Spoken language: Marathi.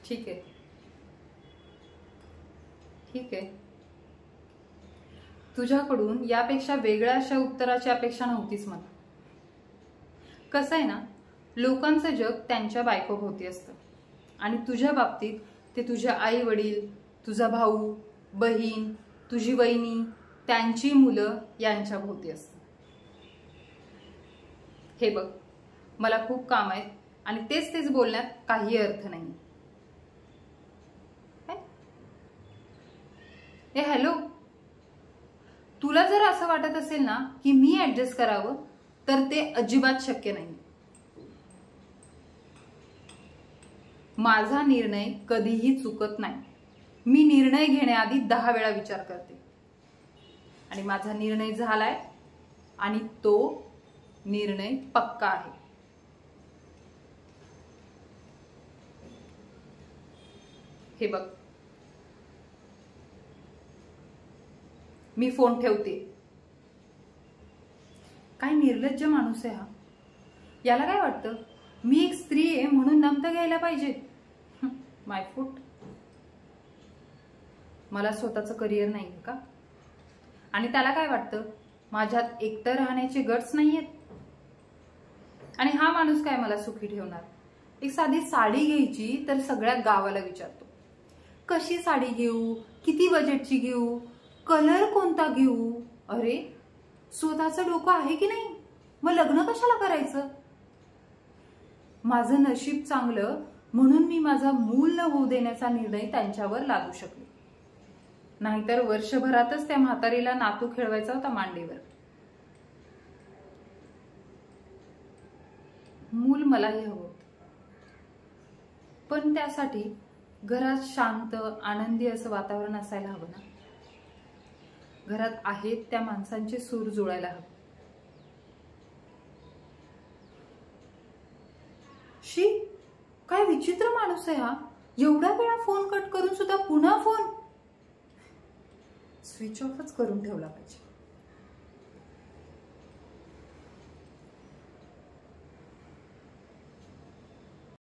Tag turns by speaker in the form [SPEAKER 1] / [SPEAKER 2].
[SPEAKER 1] ठीक आहे, ठीक आहे. तुझ्याकडून यापेक्षा वेगळ्या अशा उत्तराची अपेक्षा नव्हतीच मला. कसं आहे ना, लोकांचं जग त्यांच्या बायकोभोवती असतं आणि तुझ्या बाबतीत ते तुझ्या आई वडील, तुझा भाऊ, बहीण, तुझी वहिनी, त्यांची मुलं यांच्या भोवती असतं. हे बघ, मला खूप काम आहे आणि तेच तेच बोलण्यात काही अर्थ नाही. ए हॅलो, तुला जर असं वाटत असेल ना की मी ऍडजस्ट करावं, तर ते अजिबात शक्य नाही. माझा निर्णय कधीही चुकत नाही. मी निर्णय घेण्याआधी 10 वेळा विचार करते आणि माझा निर्णय झालाय आणि तो निर्णय पक्का आहे. हे बघ, मी फोन ठेवते. काय निर्लज्ज माणूस आहे हा. याला काय वाटतं मी एक स्त्री आहे म्हणून नमतं घ्यायला पाहिजे. माय फूट. मला स्वतःचं करिअर नाही का? आणि त्याला काय वाटतं माझ्यात एकटं राहण्याचे गट्स नाहीयेत. आणि हा माणूस काय मला सुखी ठेवणार. एक साधी साडी घ्यायची तर सगळ्या गावाला विचारतो, कशी साडी घेऊ, किती बजेटची घेऊ, कलर कोणता घेऊ. अरे, स्वतःचं डोकं आहे की नाही, मग लग्न कशाला करायचं. माझं नशीब चांगलं म्हणून मी माझा मूल न होऊ देण्याचा निर्णय त्यांच्यावर लागू शकले. नाहीतर वर्षभरातच त्या म्हातारीला नातू खेळवायचा होता मांडीवर. मूल मलाही हवं, पण त्यासाठी घरात शांत आनंदी असं वातावरण असायला हवं ना. घरात आहेत त्या माणसांचे सूर जुळायला हवे. शी, काय विचित्र माणूस आहे हा. एवढ्या वेळा फोन कट करून सुद्धा पुन्हा फोन. स्विच ऑफच करून ठेवला पाहिजे.